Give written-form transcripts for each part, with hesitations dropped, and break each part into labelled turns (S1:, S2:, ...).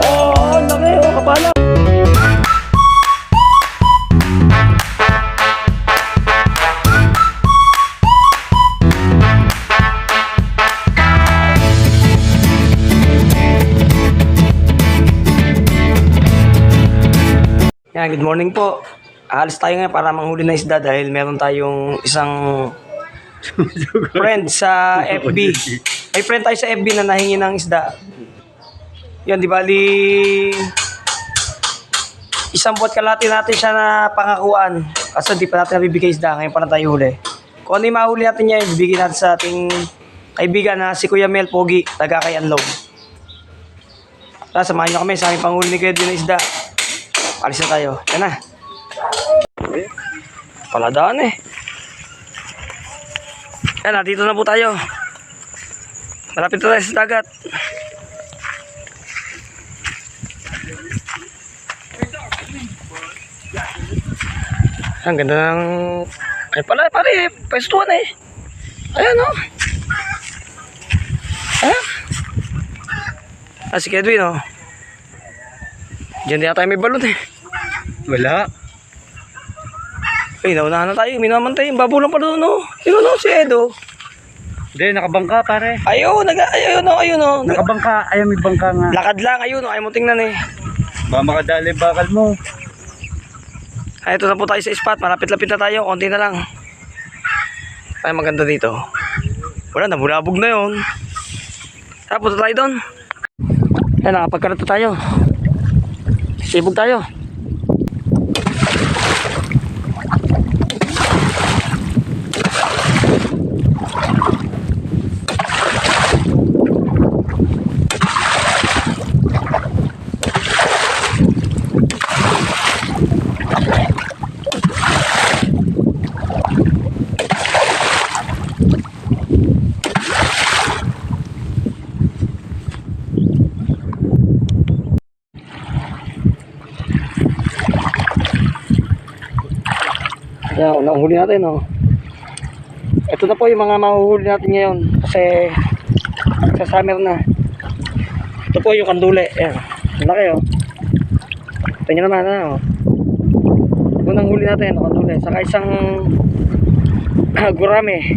S1: Oh, laki oh, kapala. Yan, good morning po. Alis tayo ngayon para manghuli na isda dahil meron tayong isang friend sa FB. May friend tayo sa FB na nahingi ng isda. Yan, di bali isang buwan kalahati natin siya na pangakuan. Kasi di pa natin nabibigay isda, ngayon pa na tayo huli. Kung ano yung mahuli natin niya, bibigyan natin sa ating kaibigan na si Kuya Mel Pogi, taga kay Anlog. Tara, samahan nyo kami sa aming panghuli ni Kuya Edwin na isda. Alis na tayo. Yan na. Paladaan eh. Yan na, dito na po tayo. Malapit na tayo sa dagat. Ang ganda ng... Ay pala, pare, pwestuhan eh. Ayan o. Ayan. Ah, si Edwin o. Diyan di tayo may balon eh.
S2: Wala.
S1: Ay, naunahan na tayo. Minamantay. Babulang pa doon, no? Yun, no? Si Edo.
S2: Hindi, nakabangka pare.
S1: Ayun, ayun, no?
S2: Nakabangka, ayaw may bangka nga.
S1: Lakad lang, ayun, no? Ayaw mo tingnan eh.
S2: Ba makadali bakal mo.
S1: Ay, ito na po tayo sa spot. Malapit-lapit na tayo. Konti na lang. Ay, maganda dito. Wala, nabulabog na yun. Tara, punta tayo doon. Ay, nakapagkarata tayo. Sibog tayo. Yan, nahuli natin, no? Ito na po yung mga mahuhuli natin ngayon kasi sa summer na. Ito po yung kandule. Yan, laki, oh. Ito nyo naman, oh. Unang huli natin, kandule. Saka isang gurame.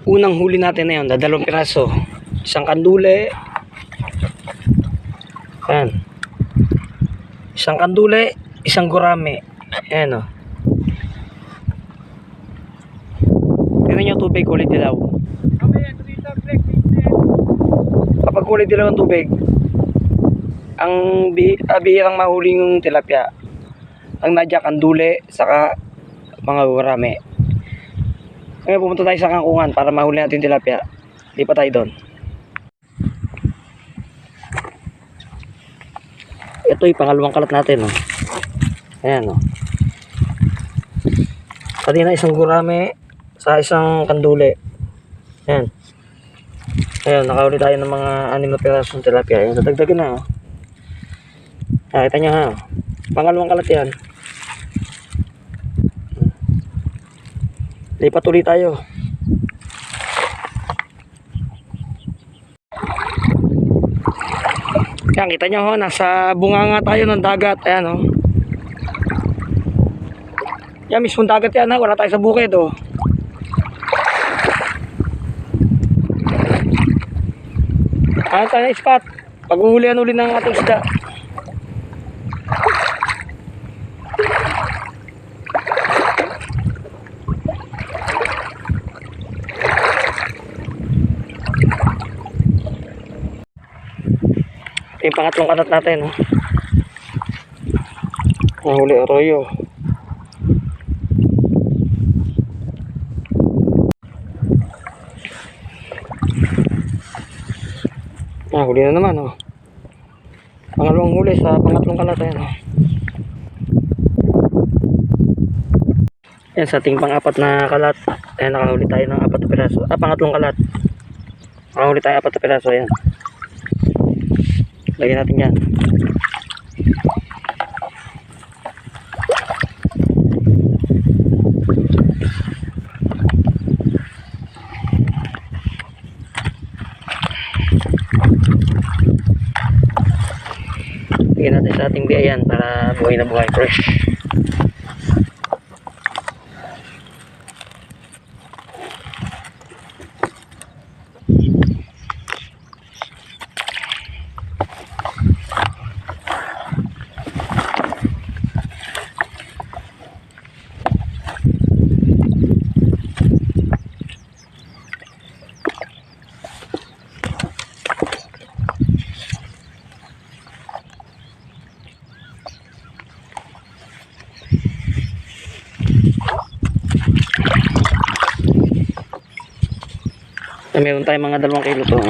S1: Unang huli natin na yun, dalawang piraso. Isang kandule. Yan. Isang kandule, isang gurame. Ayan o. Tignan nyo tubig, kulay dilaw. Kapag kulay dilaw ang tubig, ang bihirang mahuli yung tilapia. Ang nadya, kandule, saka mga gurame. Ngayon pumunta tayo sa kangkungan para mahuli natin yung tilapia. Di pa tayo doon. Ito yung pangalawang kalat natin, oh. Ayan, oh. Kanina isang gurame sa isang kandule. Ayan. Ayan, nakahuli tayo ng mga 6 na pirasong tilapia. Ayan, dadagdagan na, oh. Nakita nyo, ha. Pangalawang kalat yan. Lipat ulit tayo. Yan, kita nyo ho, nasa bunganga tayo ng dagat. Ayan o. Yan, mismong dagat yan ha. Wala tayo sa bukid o. Ayan tayo na spot. Paghuhulihan uli ng ating isda. Yung pangatlong kalat natin, oh. Nahuli arroyo. Nahuli na naman, oh. Pangalawang huli sa pangatlong kalat, ayan, oh. Yan, sa ating pang-apat na kalat. Ayan, nakahuli tayo ng 4 na piraso. Pangatlong kalat. Nakahuli tayo 4 na piraso, ayan. Lagyan natin yan. Lagyan natin sa ating biyayan para buhay na buhay, fresh. Meron tayong mga 2 kilo to.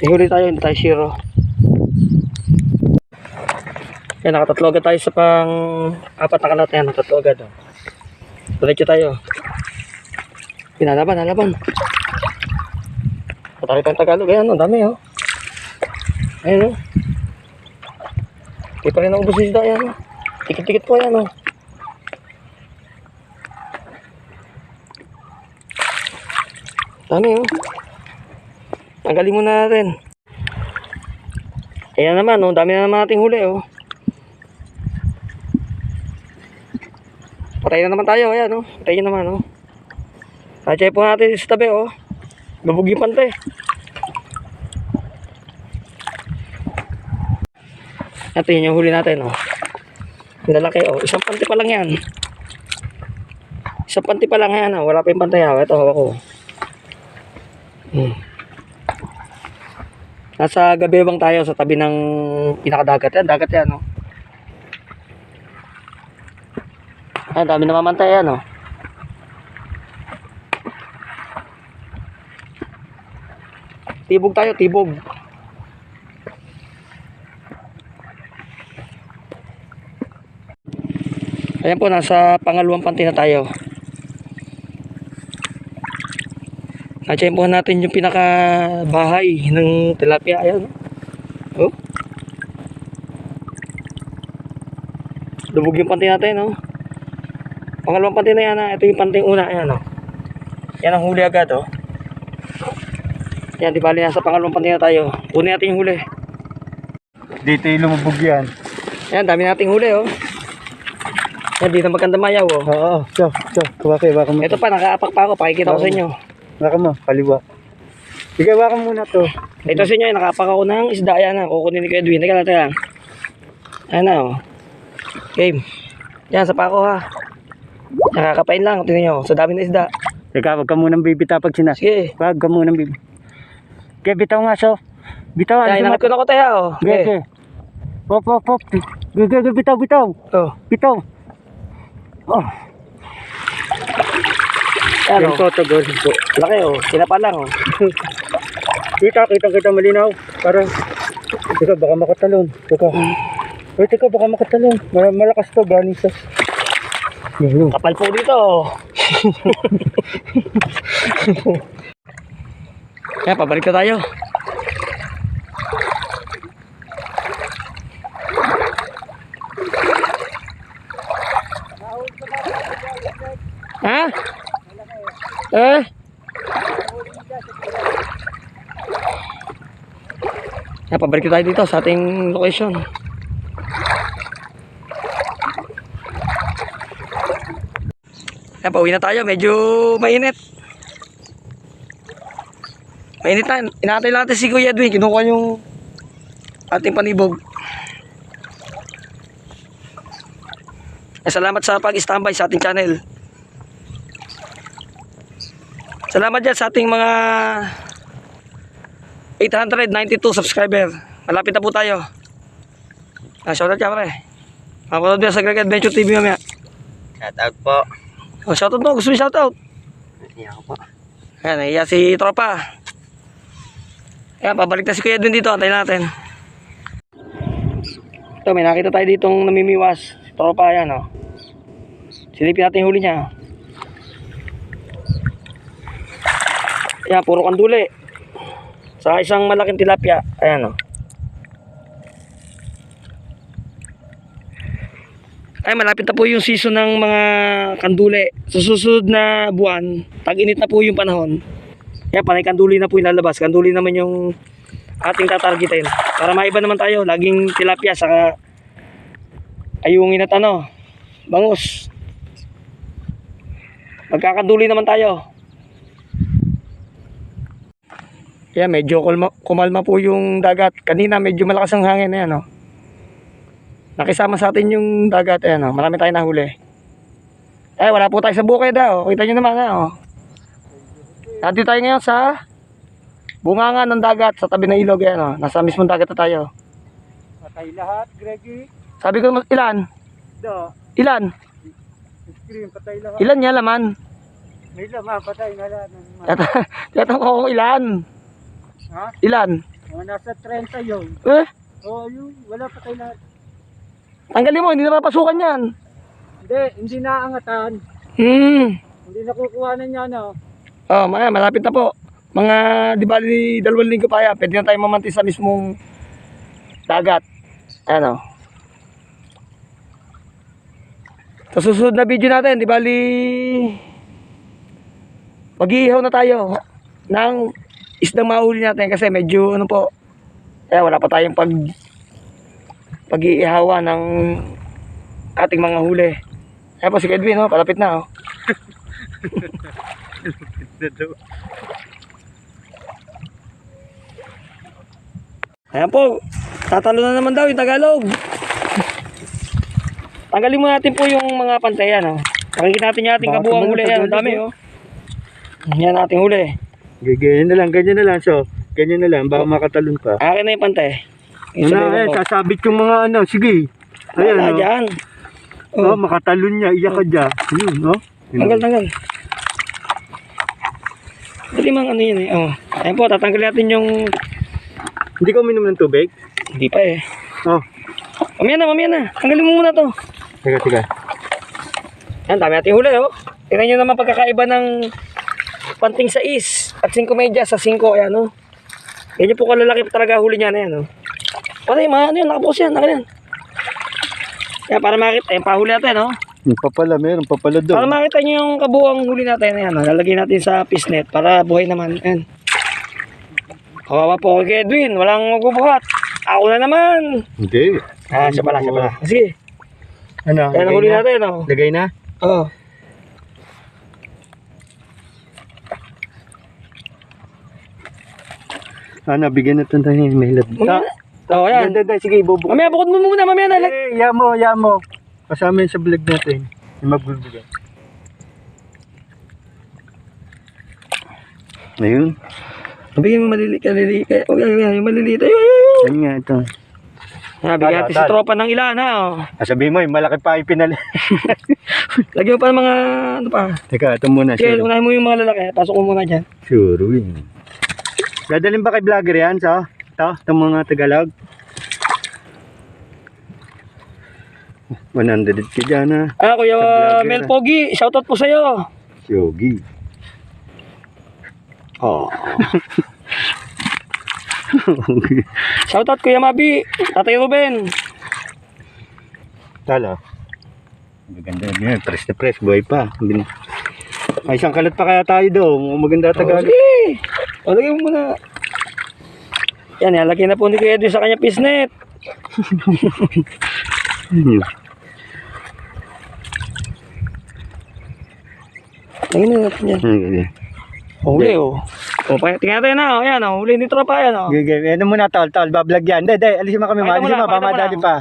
S1: Ihuli tayo, hindi tayo zero. Yan, nakatatlo agad tayo sa pang 4 na kalat. Yan, nakatatlo agad. Diretso tayo. Pinalaban, nalaban. Patari tayong Tagalog. Ayan, ang dami oh. Ayan oh. Hindi pa rin naubos yung isda. Ayan oh. Tikit-tikit po yan oh. Dami oh. Tanggalin muna natin. Ayan naman oh. Dami na naman nating huli oh. Patay na naman tayo. Ayan oh. Patay na naman oh. Kachay po natin sa tabi oh. Lubog yung pante. Ito yun yung huli natin oh. Lalaki oh. Isang panty pa lang yan. Isang panty pa lang yan oh. Wala pa yung pantay oh. Ito hawak ko. Nasa Gabebang tayo sa tabi ng pinakadagat. Yan, dagat yan, no? Ay, dami namamantay yan, no? Tibog tayo, tibog. Ayan po, nasa pangalawang panty na tayo. Na-tsempohan natin yung pinaka-bahay ng tilapia. Ayan. Oh. Lubog yung panty natin, oh. Pangalawang panty na yan, ah. Ito yung panty una. Ayan, oh. Yan ang huli agad, oh. Yan, di bali nasa pangalawang panty na tayo. Kunin natin yung huli.
S2: Dito yung lumubog yan.
S1: Ayan, dami nating huli, oh. Yan, dito maganda mayaw, oh.
S2: Oo, so. Baka mo.
S1: Ito pa, nakaapak pa ako. Pakikita ko sa inyo.
S2: Baka mo, kaliwa. Sige, baka muna to.
S1: Ito sa inyo, nakapak ako ng isda. Ayan na, kukunin ni Edwin. Teka lang. Ayan na, oh. Game. Yan, sa pako ha. Nakakapain lang, tingnan nyo. Sa dami na isda.
S2: Teka, wag ka munang bibita pag sinas.
S1: Sige.
S2: Wag ka munang bibita. Kaya bitaw nga, so. Bitaw,
S1: Ay,
S2: ano
S1: nakot ko tayo, oh.
S2: Okay. Pop. Gigi, bitaw.
S1: Oh.
S2: Bitaw. Oh.
S1: Ayan,
S2: Yung
S1: oh.
S2: photo, girl.
S1: Laki, oh. Sinapa lang, oh.
S2: Kita malinaw. Parang, teka, baka makatalon. Teka, baka makatalon. Malakas to, galing sa...
S1: Kapal po dito, oh. Ayan, pabalik na tayo. Ha? Ayan, pabalik na tayo dito sa ating location. Ayan, pauwi na tayo. Medyo mainit. Mainit na. Inaantay lang natin si Kuya Edwin. Kinukuha yung ating panibog. Salamat sa pag-standby sa ating channel. Salamat dyan sa ating mga 892 subscriber. Malapit na po tayo. Shoutout ka pare. Mapanood mo sa Greg Adventure TV mamaya.
S2: Shoutout po.
S1: Shoutout mo. Gusto mo shoutout?
S2: Iya po.
S1: Ayan, naiya si Tropa. Ayan, pabalik na si Kuya Edwin dito. Antayin natin. Ito, may nakita tayo ditong namimiwas. Si Tropa, ayan o. Silipin natin yung huli niya. Ayan, puro kanduli. Sa isang malaking tilapia. Ayan o. Ay, malapit na po yung season ng mga kanduli. Sa susunod na buwan, tag-init na po yung panahon. Kaya panay kanduli na po yung lalabas. Kanduli naman yung ating tatargetin. Para maiba naman tayo. Laging tilapia saka ayungin at ano, bangus. Magkakanduli naman tayo. Yeah, medyo kumalma po yung dagat. Kanina medyo malakas ang hangin na yan, oh. Nakisama sa atin yung dagat, ayan, oh. Marami tayong nahuli. Wala po tayo sa bukid, oh. Kita nyo naman, oh. Nandito tayo ngayon sa bunganga ng dagat sa tabi ng ilog, ayan, oh. Nasa mismong dagat na tayo.
S2: Patay lahat, Greggy.
S1: Sabi ko, ilan?
S2: Do.
S1: Ilan?
S2: Screen, patay lahat.
S1: Ilan niya laman?
S2: May laman, patay na lahat.
S1: Tiyatanong ko kung ilan.
S2: Ha?
S1: Ilan?
S2: Mga nasa 30 yun. Oo, yun. Wala patay lahat.
S1: Tanggalin mo, hindi na mapasukan yan.
S2: Hindi naangatan. Hindi nakukuhanan niya, no?
S1: Oh, malapit na po. Mga, di ba, 2 linggo pa yan. Pwede na tayo mamanti sa mismong dagat. Ano? Sa susunod na video natin, di bali, mag-iihaw na tayo ng isdang mahuli natin kasi medyo ano po, wala pa tayong pag-iihawa ng ating mga huli. Ayan po si Edwin, oh, palapit na, oh. Ayan po, tatalo na naman daw yung Tagalog. Tanggalin mo natin po yung mga pantayan, oh. Pakinggan natin yung ating kabuang huli. Yan, ang dami, oh. Yan ating huli.
S2: Ganyan na lang. So, ganyan na lang. Baka makatalon pa.
S1: Akin na yung pantay.
S2: Sasabit yung mga ano. Sige. Ayan,
S1: Wala,
S2: oh.
S1: dyan.
S2: Oh, makatalon niya. Iyak ka dyan. Yun, no?
S1: Tanggal. Dali mang ano yun, eh. Oh. Ayan po, tatanggalin natin yung...
S2: Hindi ka uminom ng tubig?
S1: Hindi pa, eh.
S2: Oh.
S1: Mamaya na. Tanggalin mo muna to.
S2: Teka.
S1: Yan, dami natin huli, oh. Tingnan nyo naman pagkakaiba ng panting 6 at 5 medyas sa 5. Ayan, oh. Ganyan po kalalaki talaga huli niya na yan, oh. Patay, ano yun, nakapokus yan, naka yan. Yan, para makita, ayan, pahuli natin, oh.
S2: Meron pa pala doon.
S1: Para makita nyo yung kabuang huli natin, ayan, oh. Lalagay natin sa fish net para buhay naman, ayan. Kawawa po kay Edwin, walang magbubuhat. Ako na naman.
S2: Hindi.
S1: Siya pala. Sige.
S2: Ano?
S1: Yan ang huli natin, oh.
S2: Lagay na?
S1: Oo.
S2: Bigyan natin tayo. May
S1: Mamaya na. Oo, yan.
S2: Sige, ibubuk.
S1: Mamaya, bukod mo muna, mamaya na.
S2: Yamo. Kasama yun sa vlog natin. Yung magbibigay. Ayun.
S1: Bigyan mo maliliit. O, yan, yung maliliit.
S2: Ayun nga, ito.
S1: Bigyan natin si tropa ng ilan, ha. Oh.
S2: Sabihin mo, malaki pa ipinali.
S1: Lagyan mo pa ng mga, ano pa.
S2: Teka, ito muna.
S1: Sige, unahin mo yung mga lalaki. Pasok mo muna dyan.
S2: Sure, win. Dadalhin ba kay vlogger yan, so? Ito mga Tagalog. 100 ka dyan, ha?
S1: Kuya Mel Pogi, shoutout po sa'yo.
S2: Yogi.
S1: Oh. Shoutout Kuya Mabi, Tatay Ruben.
S2: Tala. Maganda na yan. Press na press. Buhay pa. May isang kalat pa kaya tayo daw. Maganda Tagalog.
S1: Sige. Lagyan mo muna. Yan, lagyan na po ni Kuya Edwin sa kanya pisnet. Lagyan na natin yan. Huli, oh. Tingnan natin na, oh. Yan, oh. Huli ni tropa, yan, oh.
S2: Ano muna, tol. Bablog yan. Alisin mo kami. Alisin mo. Pamadali pa.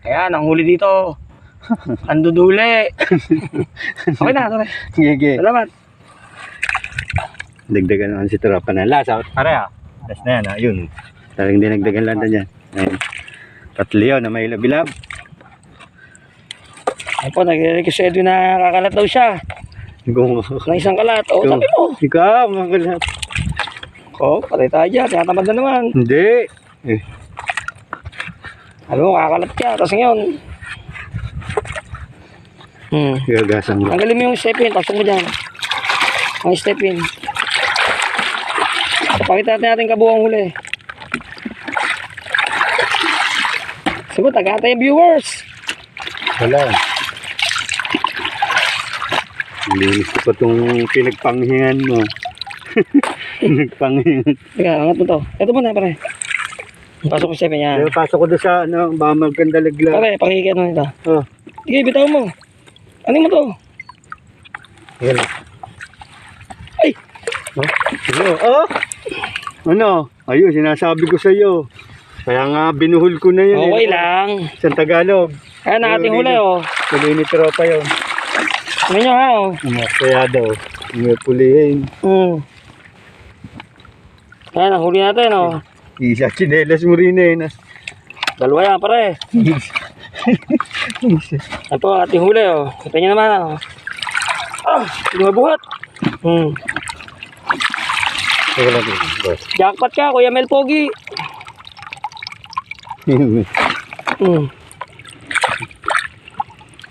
S1: Ayan, ang huli dito. Anduduli. Okay na, tara.
S2: Sige.
S1: Salamat.
S2: Dagdagan naman si tropa na. Last. Pare, last na yan, ha. Yun. Talagang dinagdagan lang na dyan. Ayun. Tatlo yun na may labilab.
S1: Ayun po, nag-request si Edwin na kakalat daw siya. Ng isang kalat. O, sabi mo.
S2: Ikaw, mga kalat.
S1: O, patay tayo dyan. Tinatamad na naman.
S2: Hindi.
S1: Alam mo, kakalat ka. Tapos ngayon.
S2: Gagasan mo.
S1: Tanggalin mo yung step-in. Pasok mo dyan. Ang step-in. Pakita natin kabuang huli. Sagot, tagata yung viewers.
S2: Wala. Linis ko pa itong pinagpanghingan mo. Nagpangin.
S1: Teka, angat mo to. Ito muna, pare. Pasok ko 7 yan.
S2: Pasok ko doon sa, ano, baka maganda lagla.
S1: Pare, pakikita mo nito.
S2: Oh.
S1: Sige, bitaw mo. Ano mo to?
S2: Yan.
S1: Ay!
S2: Oh. Oh. Ano? Ayun, sinasabi ko sa iyo. Kaya nga binuhol ko na yun.
S1: Okay lang.
S2: Sa Tagalog.
S1: Ayan ang ating huli, oh.
S2: Tuloy ni tropa yun.
S1: Ano nyo, ha, oh.
S2: Kaya daw. May pulihin.
S1: Ayan, ang huli natin, oh.
S2: Isa, chinelas mo rin eh.
S1: Dalawa yan, pare. Ito po, ating huli, oh. Kita nyo naman, oh. Ah, lumabuhat.
S2: Teka lang din, boss.
S1: Jackpot ka, Kuya Mel Pogi.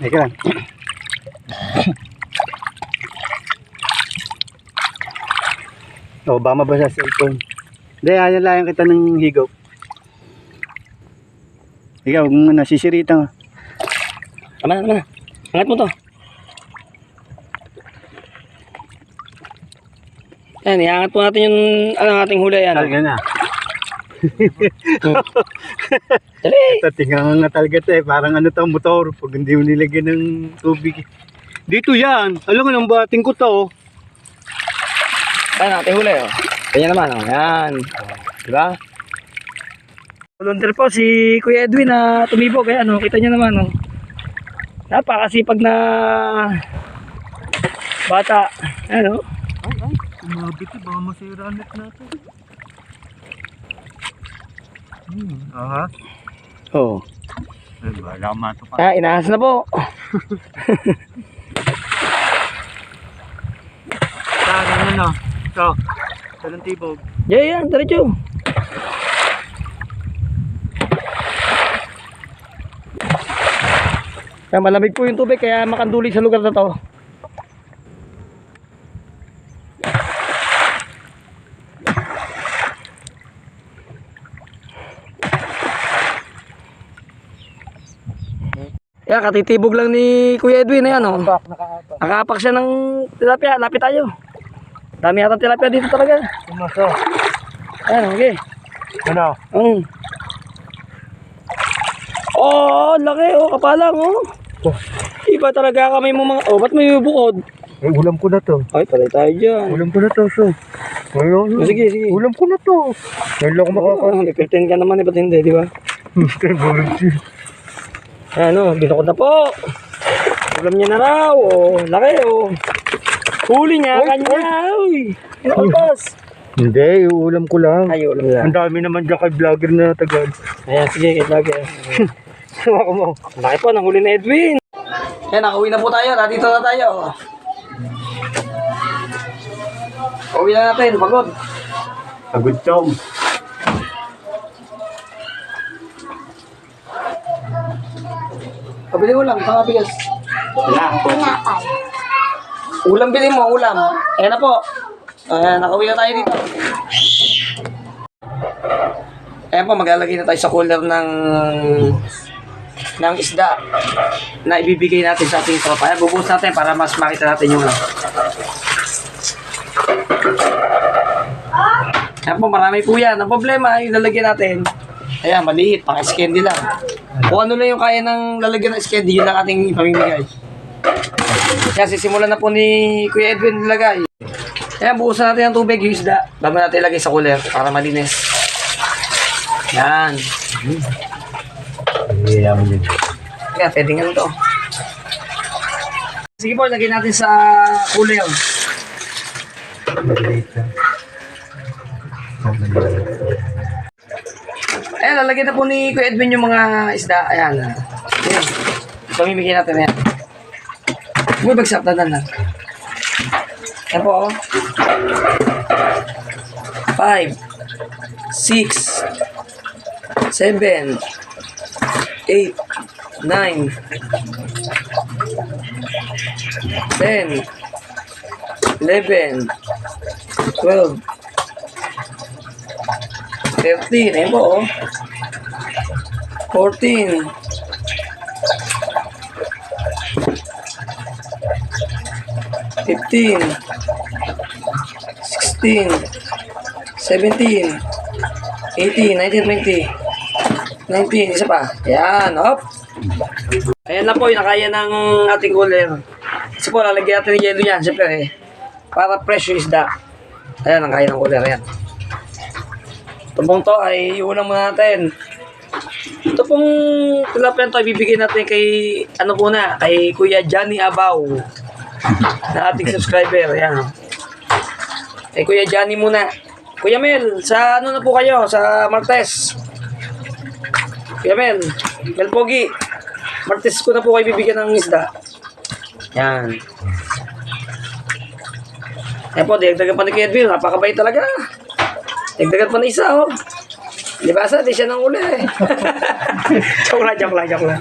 S2: Teka lang. O, ba mabasa sa cellphone? Hindi, ayalayan kita ng higaw. Ikaw, kung nasisirita nga.
S1: Tama na, tama na. Angat mo to. Ayan, iangat po natin yung ating huli. Yan,
S2: Talaga na.
S1: dali.
S2: Tingnan nga talaga ito eh. Parang ano to, motor. Pag hindi mo nilagyan ng tubig. Dito yan. Alam mo, nang bating ko to.
S1: Ayan, ating huli, oh. Kanya naman, oh. Ayan. Diba? Volunteer po si Kuya Edwin na tumibok. Ayan, oh. Kita nyo naman, oh. Napakasipag na bata. Ayan, oh.
S2: Sumabit eh. Baka masira net natin. Aha. Oo. Ay, wala mato pa.
S1: Ah, inahas na po.
S2: Parang ano. Ito. Talang tibog.
S1: Yeah, yan, diretso. Kaya malamig po yung tubig, kaya makanduli sa lugar na to. Kaya katitibog lang ni Kuya Edwin na yan, oh. Nakaapak siya ng tilapia, lapit tayo. Dami yata tilapia dito talaga.
S2: Pumaso.
S1: Ayan, okay.
S2: Ano?
S1: Oh, laki, oh, kapalang, oh. Iba talaga kami mo mga, oh, ba't may bukod?
S2: Eh, ulam ko na to.
S1: Ay, palay tayo dyan.
S2: Ulam ko na to, so. Ayun.
S1: Oh, sige, sige.
S2: Ulam ko na to. Ngayon lang ako makakain.
S1: May 15 ka naman, ba't hindi, di ba? Ayan, oh, binukod na po. Ulam niya na raw, oh, laki, oh. Huli niya, kanya, uy. Inakalpas.
S2: Hindi, ulam ko lang.
S1: Ay, ulam lang.
S2: Ang dami naman dyan kay vlogger na tagad.
S1: Ayan, sige, kay vlogger.
S2: Ako mo.
S1: Laki po, nahuli na Edwin. Ayan, nakauwi na po tayo. Nandito na tayo. Uwi na natin, pagod.
S2: Pagod chong.
S1: Pabili mo lang, tanga bigas.
S3: Tinapay.
S1: Ulam bilhin mo, ulam. Ayan na po. Ayan, nakauwi na tayo dito. Ayan po, maglalagay na tayo sa cooler ng isda na ibibigay natin sa ating tropa. Ayan, bubuhos natin para mas makita natin yung lang. Ayan po, marami po yan. Ang problema, yung lalagyan natin, ayan, maliit, pang candy lang. Kung ano lang yung kaya ng lalagyan ng candy, yun lang ating ipamimigay. Kaya sisimulan na po ni Kuya Edwin nilagay. Kaya buusan natin ang tubig, yung isda, bago natin ilagay sa cooler para malinis. Yan.
S2: Iyayaman yun.
S1: Kaya pwede nga ito. Sige po, lagay natin sa cooler. Ayan, lalagyan na po ni Kuya Edwin yung mga isda. Ayan. Ayan. Pamimigay natin yan. May bagsap na lang. Ayan po, oh. 5, 6, 7, 8, 9, 10, 11, 12, 13, ayun po, oh. 14, 15, 16, 17, 18, 19, 20, 19, isa pa. Yan, hop. Ayan na po, yung nakaya ng ating cooler. Kasi po, lalagyan natin ng yelo yan, siyempre para fresh yung isda. Ayan, ang kaya ng cooler, ayan. Ito pong to ay iulang muna natin. Ito pong tilapia to, ibibigay natin kay, ano po na, kay Kuya Johnny Abaw, na ating subscriber, ayan. Kay Kuya Johnny muna. Kuya Mel, sa ano na po kayo? Sa Martes. Kuya Mel Pogi. Martes ko na po kayo bibigyan ng isda. Yan. Ayan po, dagdagan pa ni Kuya Edwin. Napakabait talaga. Dagdagan pa na isa, oh. Di ba sa? Di siya nang uli. Joke lang.